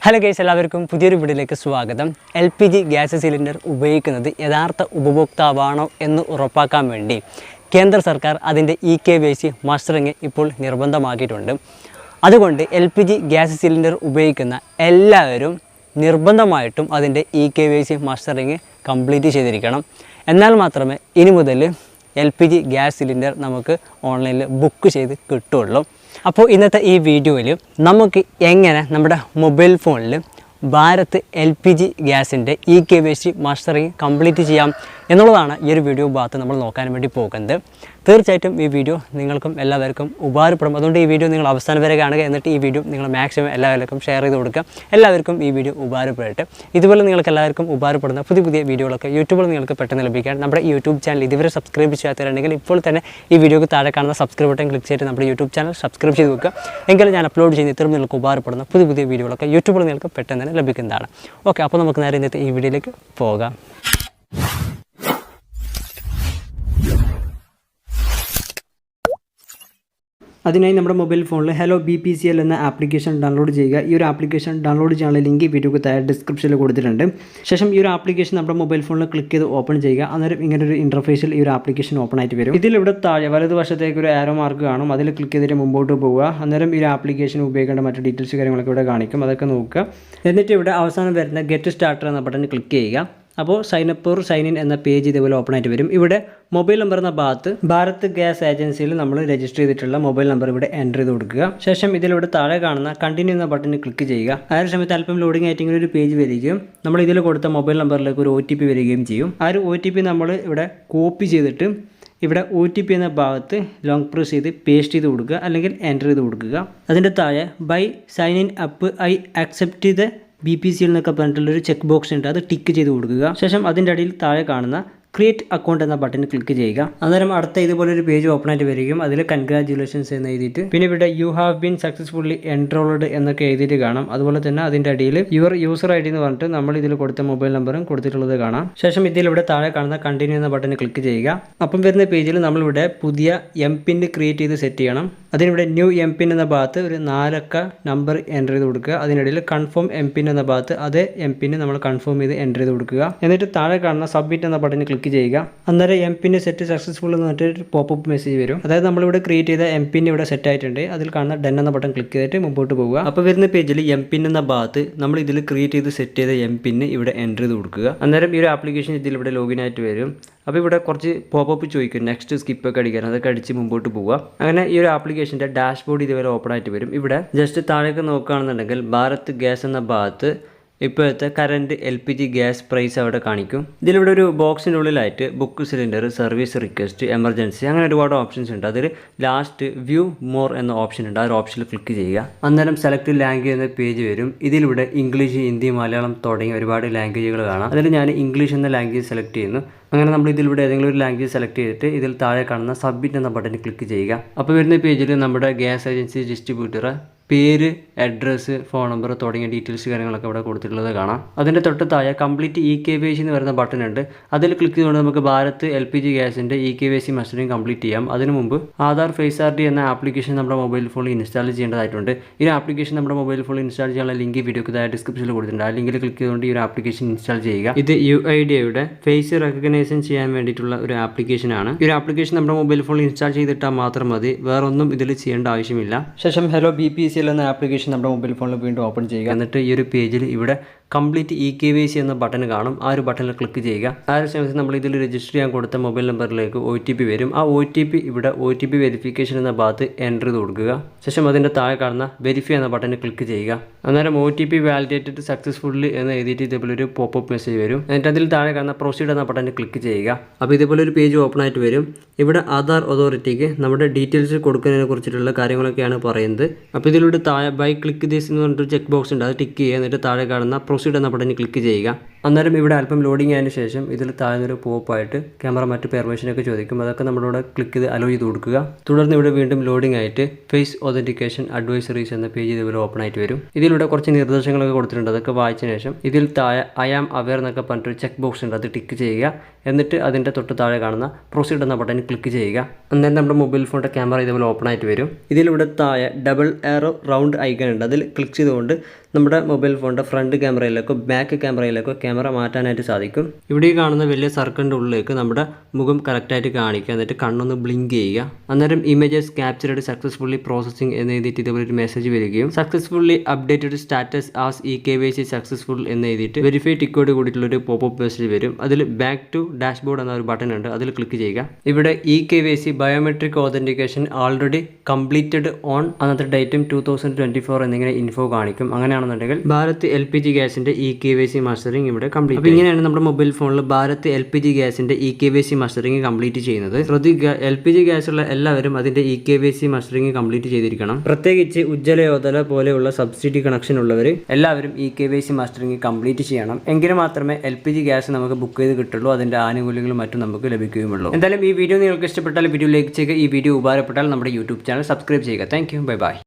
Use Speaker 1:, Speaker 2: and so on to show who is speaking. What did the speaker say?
Speaker 1: Hello guys, എല്ലാവർക്കും പുതിയൊരു വീഡിയോയിലേക്ക് സ്വാഗതം. LPG ഗ്യാസ് സിലിണ്ടർ ഉപയോഗിക്കുന്നത് യഥാർത്ഥ ഉപഭോക്താവാണോ എന്ന് ഉറപ്പാക്കാൻ വേണ്ടി കേന്ദ്ര സർക്കാർ അതിൻ്റെ EKYC മസ്റ്ററിങ് ഇപ്പോൾ നിർബന്ധമാക്കിയിട്ടുണ്ട്. അതുകൊണ്ട് LPG ഗ്യാസ് സിലിണ്ടർ ഉപയോഗിക്കുന്ന എല്ലാവരും നിർബന്ധമായിട്ടും അതിൻ്റെ EKYC മസ്റ്ററിങ് കംപ്ലീറ്റ് ചെയ്തിരിക്കണം. എന്നാൽ മാത്രമേ ഇനി മുതൽ LPG ഗ്യാസ് സിലിണ്ടർ നമുക്ക് ഓൺലൈനിൽ ബുക്ക് ചെയ്ത് കിട്ടുള്ളൂ. അപ്പോൾ ഇന്നത്തെ ഈ വീഡിയോയിൽ നമുക്ക് എങ്ങനെ നമ്മുടെ മൊബൈൽ ഫോണിൽ ഭാരത് LPG ഗ്യാസിൻ്റെ EKYC മസ്റ്ററിങ് കംപ്ലീറ്റ് ചെയ്യാം എന്നുള്ളതാണ് ഈ ഒരു വീഡിയോ ഭാഗത്ത് നമ്മൾ നോക്കാൻ വേണ്ടി പോകുന്നത്. തീർച്ചയായിട്ടും ഈ വീഡിയോ നിങ്ങൾക്കും എല്ലാവർക്കും ഉപകാരപ്പെടും. അതുകൊണ്ട് ഈ വീഡിയോ നിങ്ങൾ അവസാനം വരെ കാണുക. എന്നിട്ട് ഈ വീഡിയോ നിങ്ങൾ മാക്സിമം എല്ലാവർക്കും ഷെയർ ചെയ്ത് കൊടുക്കുക. എല്ലാവർക്കും ഈ വീഡിയോ ഉപകാരപ്പെടട്ടെ. ഇതുപോലെ നിങ്ങൾക്ക് എല്ലാവർക്കും ഉപകാരപ്പെടുന്ന പുതിയ വീഡിയോകളൊക്കെ യൂട്യൂബിൽ നിങ്ങൾക്ക് പെട്ടെന്ന് ലഭിക്കാൻ നമ്മുടെ യൂട്യൂബ് ചാനൽ ഇതുവരെ സബ്സ്ക്രൈബ് ചെയ്യാത്തവരുണ്ടെങ്കിൽ ഇപ്പോൾ തന്നെ ഈ വീഡിയോക്ക് താഴെ കാണുന്ന സബ്സ്ക്രൈബ് ബട്ടൺ ക്ലിക്ക് ചെയ്തിട്ട് നമ്മുടെ യൂട്യൂബ് ചാനൽ സബ്സ്ക്രൈബ് ചെയ്ത് വെക്കുക. എങ്കിലും ഞാൻ അപ്ലോഡ് ചെയ്യുന്ന ഇത്തരം നിങ്ങൾക്ക് ഉപകാരപ്പെടുന്ന പുതിയ വീഡിയോകളൊക്കെ യൂട്യൂബിൽ നിങ്ങൾക്ക് പെട്ടെന്ന് തന്നെ ലഭിക്കുന്നതാണ്. ഓക്കെ, അപ്പോൾ നമുക്ക് നേരെ ഇന്നത്തെ ഈ വീഡിയോയിലേക്ക് പോകാം. അതിനായി നമ്മുടെ മൊബൈൽ ഫോണിൽ ഹലോ BPCL എന്ന ആപ്ലിക്കേഷൻ ഡൗൺലോഡ് ചെയ്യുക. ഈ ഒരു ആപ്ലിക്കേഷൻ ഡൗൺലോഡ് ചെയ്യാനുള്ള ലിങ്ക് വീഡിയോക്ക് താഴെ ഡിസ്ക്രിപ്ഷനിൽ കൊടുത്തിട്ടുണ്ട്. ശേഷം ഈ ഒരു ആപ്ലിക്കേഷൻ നമ്മുടെ മൊബൈൽ ഫോണിൽ ക്ലിക്ക് ചെയ്ത് ഓപ്പൺ ചെയ്യുക. അന്നേരം ഇങ്ങനെ ഒരു ഇൻ്റർഫേസിൽ ഈ ഒരു ആപ്ലിക്കേഷൻ ഓപ്പൺ ആയിട്ട് വരും. ഇതിലിവിടെ താഴെ വലതുവശത്തേക്ക് ഒരു ആരോ മാർക്ക് കാണും. അതിൽ ക്ലിക്ക് ചെയ്തിട്ട് മുമ്പോട്ട് പോവുക. അന്നേരം ഈ ഒരു ആപ്ലിക്കേഷൻ ഉപയോഗിക്കേണ്ട മറ്റ് ഡീറ്റെയിൽസ് കാര്യങ്ങളൊക്കെ ഇവിടെ കാണിക്കും. അതൊക്കെ നോക്കുക. എന്നിട്ട് ഇവിടെ അവസാനം വരുന്ന ഗെറ്റ് സ്റ്റാർട്ടർ എന്ന ബട്ടൺ ക്ലിക്ക് ചെയ്യുക. അപ്പോൾ sign up or sign in എന്ന പേജ് ഇതേപോലെ ഓപ്പൺ ആയിട്ട് വരും. ഇവിടെ മൊബൈൽ നമ്പർ എന്ന ഭാഗത്ത് ഭാരത് ഗ്യാസ് ഏജൻസിയിൽ നമ്മൾ രജിസ്റ്റർ ചെയ്തിട്ടുള്ള മൊബൈൽ നമ്പർ ഇവിടെ എൻ്റർ ചെയ്ത് കൊടുക്കുക. ശേഷം ഇതിലൂടെ താഴെ കാണുന്ന കണ്ടിന്യൂ എന്ന ബട്ടണിൽ ക്ലിക്ക് ചെയ്യുക. ആ ഒരു സമയത്ത് അല്പം ലോഡിംഗ് ആയിട്ടെങ്കിലും ഒരു പേജ് വരികയും നമ്മൾ ഇതിൽ കൊടുത്ത മൊബൈൽ നമ്പറിലേക്ക് ഒരു OTP വരികയും ചെയ്യും. ആ ഒരു OTP നമ്മൾ ഇവിടെ കോപ്പി ചെയ്തിട്ട് ഇവിടെ OTP എന്ന ഭാഗത്ത് ലോങ് പ്രസ് ചെയ്ത് പേസ്റ്റ് ചെയ്ത് കൊടുക്കുക, അല്ലെങ്കിൽ എൻ്റർ ചെയ്ത് കൊടുക്കുക. അതിൻ്റെ താഴെ by sign in up I accept the BPCL എന്നൊക്കെ പറഞ്ഞിട്ടുള്ളൊരു ചെക്ക് ബോക്സ് ഉണ്ട്. അത് ടിക്ക് ചെയ്ത് കൊടുക്കുക. ശേഷം അതിൻ്റെ അടിയിൽ താഴെ കാണുന്ന ക്രിയേറ്റ് അക്കൗണ്ട് എന്ന ബട്ടൺ ക്ലിക്ക് ചെയ്യുക. അന്നേരം അടുത്ത ഇതുപോലെ ഒരു പേജ് ഓപ്പൺ ആയിട്ട് വരികയും അതിൽ കൺഗ്രാജുലേഷൻസ് എന്ന് എഴുതിയിട്ട് പിന്നെ ഇവിടെ you have been successfully enrolled എന്നൊക്കെ എഴുതിയിട്ട് കാണാം. അതുപോലെ തന്നെ അതിൻ്റെ അടിയിൽ യുവർ യൂസർ ID എന്ന് പറഞ്ഞിട്ട് നമ്മൾ ഇതിൽ കൊടുത്ത മൊബൈൽ നമ്പറും കൊടുത്തിട്ടുള്ളത് കാണാം. ശേഷം ഇതിലിവിടെ താഴെ കാണുന്ന കണ്ടിന്യൂ എന്ന ബട്ടൺ ക്ലിക്ക് ചെയ്യുക. അപ്പം വരുന്ന പേജിൽ നമ്മളിവിടെ പുതിയ MPIN ക്രിയേറ്റ് ചെയ്ത് സെറ്റ് ചെയ്യണം. അതിനിവിടെ ന്യൂ MPIN എന്ന ഭാഗത്ത് ഒരു 4 അക്ക നമ്പർ എൻ്റർ ചെയ്ത് കൊടുക്കുക. അതിനിടയിൽ കൺഫേം MPIN എന്ന ഭാഗത്ത് അതേ MPIN നമ്മൾ കൺഫേം ചെയ്ത് എൻ്റർ ചെയ്ത് കൊടുക്കുക. എന്നിട്ട് താഴെ കാണുന്ന സബ്മിറ്റ് എന്ന ബട്ടൺ ക്ലിക്ക് ചെയ്യുക. അന്നേരം MPIN സെറ്റ് സക്സസ്ഫുൾ എന്ന് പറഞ്ഞിട്ട് പോപ്പപ്പ് മെസ്സേജ് വരും. അതായത് നമ്മളിവിടെ ക്രിയേറ്റ് ചെയ്ത MPIN ഇവിടെ സെറ്റ് ആയിട്ടുണ്ട്. അതിൽ കാണുന്ന ഡൺ എന്ന ബട്ടൺ ക്ലിക്ക് ചെയ്തിട്ട് മുമ്പോട്ട് പോവുക. അപ്പോൾ വരുന്ന പേജിൽ MPIN എന്ന ഭാഗത്ത് നമ്മൾ ഇതിൽ ക്രിയേറ്റ് ചെയ്ത് സെറ്റ് ചെയ്ത MPIN ഇവിടെ എൻ്റർ ചെയ്ത് കൊടുക്കുക. അന്നേരം ഈ ഒരു ആപ്ലിക്കേഷൻ ഇതിലിവിടെ ലോഗിൻ ആയിട്ട് വരും. അപ്പോൾ ഇവിടെ കുറച്ച് പോപ്പപ്പ് ചോദിക്കും, നെക്സ്റ്റ് സ്കിപ്പ് ഒക്കെ അടിക്കാൻ. അതൊക്കെ അടിച്ച് മുമ്പോട്ട് പോവുക. അങ്ങനെ ഈ ഒരു ആപ്ലിക്കേഷൻ്റെ ഡാഷ്ബോർഡ് ഇതുവരെ ഓപ്പൺ ആയിട്ട് വരും. ഇവിടെ ജസ്റ്റ് താഴേക്ക് നോക്കുകയാണെന്നുണ്ടെങ്കിൽ ഭാരത് ഗ്യാസ് എന്ന ഭാഗത്ത് ഇപ്പോഴത്തെ കറൻറ്റ് LPG ഗ്യാസ് പ്രൈസ് അവിടെ കാണിക്കും. ഇതിലിവിടെ ഒരു ബോക്സിൻ്റെ ഉള്ളിലായിട്ട് book cylinder, service request, emergency, അങ്ങനെ ഒരുപാട് ഓപ്ഷൻസ് ഉണ്ട്. അതിൽ ലാസ്റ്റ് വ്യൂ മോർ എന്ന ഓപ്ഷൻ ഉണ്ട്. ആ ഒരു ഓപ്ഷനിൽ ക്ലിക്ക് ചെയ്യുക. അന്നേരം സെലക്ട് ലാംഗ്വേജ് എന്ന പേജ് വരും. ഇതിലൂടെ ഇംഗ്ലീഷ്, ഹിന്ദി, മലയാളം തുടങ്ങിയ ഒരുപാട് ലാംഗ്വേജുകൾ കാണാം. അതിൽ ഞാൻ ഇംഗ്ലീഷ് എന്ന ലാംഗ്വേജ് സെലക്ട് ചെയ്യുന്നു. അങ്ങനെ നമ്മൾ ഇതിലൂടെ ഏതെങ്കിലും ഒരു ലാംഗ്വേജ് സെലക്ട് ചെയ്തിട്ട് ഇതിൽ താഴെ കാണുന്ന സബ്മിറ്റ് എന്ന ബട്ടണിൽ ക്ലിക്ക് ചെയ്യുക. അപ്പോൾ വരുന്ന പേജിൽ നമ്മുടെ ഗ്യാസ് ഏജൻസി ഡിസ്ട്രിബ്യൂട്ടർ പേര്, അഡ്രസ്സ്, ഫോൺ നമ്പർ തുടങ്ങിയ ഡീറ്റെയിൽസ് കാര്യങ്ങളൊക്കെ ഇവിടെ കൊടുത്തിട്ടുള്ളത് കാണാം. അതിൻ്റെ തൊട്ട് താഴെ കംപ്ലീറ്റ് EKYC എന്ന് പറയുന്ന ബട്ടൺ ഉണ്ട്. അതിൽ ക്ലിക്ക് ചെയ്തുകൊണ്ട് നമുക്ക് ഭാരത് LPG ഗ്യാസിൻ്റെ EKYC മസ്റ്ററിങ് കംപ്ലീറ്റ് ചെയ്യാം. അതിനു മുമ്പ് ആധാർ ഫേസ് ID എന്ന ആപ്ലിക്കേഷൻ നമ്മുടെ മൊബൈൽ ഫോണിൽ ഇൻസ്റ്റാൾ ചെയ്യേണ്ടതായിട്ടുണ്ട്. ഈ ആപ്ലിക്കേഷൻ നമ്മുടെ മൊബൈൽ ഫോണിൽ ഇൻസ്റ്റാൾ ചെയ്യാനുള്ള ലിങ്ക് വീഡിയോക്ക് താഴെ ഡിസ്ക്രിപ്ഷനിൽ കൊടുത്തിട്ടുണ്ട്. ആ ലിങ്കിൽ ക്ലിക്ക് ചെയ്തുകൊണ്ട് ഈ ഒരു ആപ്ലിക്കേഷൻ ഇൻസ്റ്റാൾ ചെയ്യുക. ഇത് UIDയുടെ ഫേസ് റെക്കഗ്നൈസേഷൻ ചെയ്യാൻ വേണ്ടിയിട്ടുള്ള ഒരു ആപ്ലിക്കേഷനാണ്. ഈ ഒരു ആപ്ലിക്കേഷൻ നമ്മുടെ മൊബൈൽ ഫോണിൽ ഇൻസ്റ്റാൾ ചെയ്തിട്ടാൽ മാത്രം മതി, വേറൊന്നും ഇതിൽ ചെയ്യേണ്ട ആവശ്യമില്ല. ശേഷം ഹലോ BPCL എന്ന ആപ്ലിക്കേഷൻ നമ്മുടെ മൊബൈൽ ഫോണിൽ വീണ്ടും ഓപ്പൺ ചെയ്യുക. എന്നിട്ട് ഈ ഒരു പേജിൽ ഇവിടെ കംപ്ലീറ്റ് EKYC എന്ന ബട്ടൺ കാണും. ആ ഒരു ബട്ടണിൽ ക്ലിക്ക് ചെയ്യുക. ആ ഒരു സമയത്ത് നമ്മൾ ഇതിൽ രജിസ്റ്റർ ചെയ്യാൻ കൊടുത്ത മൊബൈൽ നമ്പറിലേക്ക് OTP വരും. ആ OTP ഇവിടെ OTP വെരിഫിക്കേഷൻ എന്ന ഭാഗത്ത് എൻ്റർ ചെയ്ത് കൊടുക്കുക. ശേഷം അതിൻ്റെ താഴെ കാണുന്ന വെരിഫൈ എന്ന ബട്ടണിൽ ക്ലിക്ക് ചെയ്യുക. അന്നേരം OTP വാലിഡേറ്റഡ് സക്സസ്ഫുള്ളി എന്ന് എഴുതിയിട്ട് ഇതേപോലെ ഒരു പോപ്പപ്പ് മെസ്സേജ് വരും. എന്നിട്ട് അതിൽ താഴെ കാണുന്ന പ്രൊസീഡ് എന്ന ബട്ടണിൽ ക്ലിക്ക് ചെയ്യുക. അപ്പോൾ ഇതേപോലെ ഒരു പേജ് ഓപ്പൺ ആയിട്ട് വരും. ഇവിടെ ആധാർ അതോറിറ്റിക്ക് നമ്മുടെ ഡീറ്റെയിൽസ് കൊടുക്കുന്നതിനെ കുറിച്ചിട്ടുള്ള കാര്യങ്ങളൊക്കെയാണ് പറയുന്നത്. അപ്പോൾ ഇതിലൂടെ താഴെ ബൈ ക്ലിക്ക് ദിസ് എന്ന് പറഞ്ഞിട്ട് ചെക്ക് ബോക്സ് ഉണ്ട്. അത് ടിക്ക് ചെയ്യുക. എന്നിട്ട് താഴെ കാണുന്ന പ്രൊസീഡ് എന്ന ബട്ടണിൽ ക്ലിക്ക് ചെയ്യുക. അന്നേരം ഇവിടെ അല്പം ലോഡിംഗ് ആയതിനു ശേഷം ഇതിൽ താഴ്ന്നൊരു പോപ്പായിട്ട് ക്യാമറ മറ്റ് പെർമിഷനൊക്കെ ചോദിക്കും. അതൊക്കെ നമ്മളിവിടെ ക്ലിക്ക് ചെയ്ത് അലോ ചെയ്ത് കൊടുക്കുക. തുടർന്ന് ഇവിടെ വീണ്ടും ലോഡിംഗ് ആയിട്ട് ഫേസ് ഒതന്റിക്കേഷൻ അഡ്വൈസറീസ് എന്ന പേജ് ഇതുപോലെ ഓപ്പൺ ആയിട്ട് വരും. ഇതിലൂടെ കുറച്ച് നിർദ്ദേശങ്ങളൊക്കെ കൊടുത്തിട്ടുണ്ട്. അതൊക്കെ വായിച്ചതിന് ശേഷം ഇതിൽ താഴെ ഐ ആം അവെയർ എന്നൊക്കെ പറഞ്ഞിട്ടൊരു ചെക്ക് ബോക്സ് ഉണ്ട്. അത് ടിക്ക് ചെയ്യുക. എന്നിട്ട് അതിൻ്റെ തൊട്ട് താഴെ കാണുന്ന പ്രൊസീഡ് എന്ന ബട്ടൺ ക്ലിക്ക് ചെയ്യുക. അന്നേരം നമ്മുടെ മൊബൈൽ ഫോണിൻ്റെ ക്യാമറ ഇതുപോലെ ഓപ്പൺ ആയിട്ട് വരും. ഇതിലൂടെ താഴെ ഡബിൾ ആരോ റൗണ്ട് ഐക്കൺ ഉണ്ട്. അതിൽ ക്ലിക്ക് ചെയ്തുകൊണ്ട് നമ്മുടെ മൊബൈൽ ഫോണിൻ്റെ ഫ്രണ്ട് ക്യാമറയിലേക്കോ ബാക്ക് ക്യാമറയിലേക്കോ ക്യാമറ മാറ്റാനായിട്ട് സാധിക്കും. ഇവിടെ ഈ കാണുന്ന വലിയ സർക്കിളിൻ്റെ ഉള്ളിലേക്ക് നമ്മുടെ മുഖം കറക്റ്റായിട്ട് കാണിക്കുക. എന്നിട്ട് കണ്ണൊന്ന് ബ്ലിങ്ക് ചെയ്യുക. അന്നേരം ഇമേജസ് ക്യാപ്ചർഡ് സക്സസ്ഫുള്ളി പ്രോസസ്സിംഗ് എന്ന് എഴുതിയിട്ട് ഇതുപോലെ ഒരു മെസ്സേജ് വരികയും successfully updated status as EKYC successful എന്ന് എഴുതിയിട്ട് വെരിഫൈ ടിക്കോട് കൂടിയിട്ടുള്ളൊരു പോപ്പ് മെസ്സേജ് വരും. അതിൽ ബാക്ക് ടു ഡാഷ്ബോർഡ് എന്ന ഒരു ബട്ടൺ ഉണ്ട്. അതിൽ ക്ലിക്ക് ചെയ്യുക. ഇവിടെ EKYC biometric authentication already completed on അന്നത്തെ ഡേറ്റും 2024 എന്നിങ്ങനെ ഇൻഫോ കാണിക്കും. അങ്ങനെയാണെന്നുണ്ടെങ്കിൽ ഭാരത് LPG ഗ്യാസിന്റെ EKYC മസ്റ്ററിംഗ് ഇവിടെ കംപ്ലീറ്റ്. അപ്പോൾ ഇങ്ങനെയാണ് നമ്മുടെ മൊബൈൽ ഫോണിൽ ഭാരത് LPG ഗ്യാസിന്റെ EKYC മസ്റ്ററിംഗ് കംപ്ലീറ്റ് ചെയ്യുന്നത്. ശ്രദ്ധിക്കുക, LPG ഗ്യാസ് ഉള്ള എല്ലാവരും അതിന്റെ EKYC മസ്റ്ററിംഗ് കംപ്ലീറ്റ് ചെയ്തിരിക്കണം. പ്രത്യേകിച്ച് ഉജ്ജ്വല യോജന പോലെയുള്ള സബ്സിഡി കണക്ഷൻ ഉള്ളവർ എല്ലാവരും EKYC മസ്റ്ററിംഗ് കംപ്ലീറ്റ് ചെയ്യണം. എങ്കിൽ മാത്രമേ LPG ഗ്യാസ് നമുക്ക് ബുക്ക് ചെയ്ത് കിട്ടുള്ളൂ. അതിന്റെ ആനുകൂല്യങ്ങളും മറ്റും നമുക്ക് ലഭിക്കുകയുള്ളൂ. എന്തായാലും ഈ വീഡിയോ നിങ്ങൾക്ക് ഇഷ്ടപ്പെട്ടാൽ വീഡിയോ ലൈക്ക് ചെയ്യുക. ഈ വീഡിയോ ഉപകാരപ്പെട്ടാൽ നമ്മുടെ യൂട്യൂബ് ചാനൽ സബ്സ്ക്രൈബ് ചെയ്യുക. Thank you. Bye bye.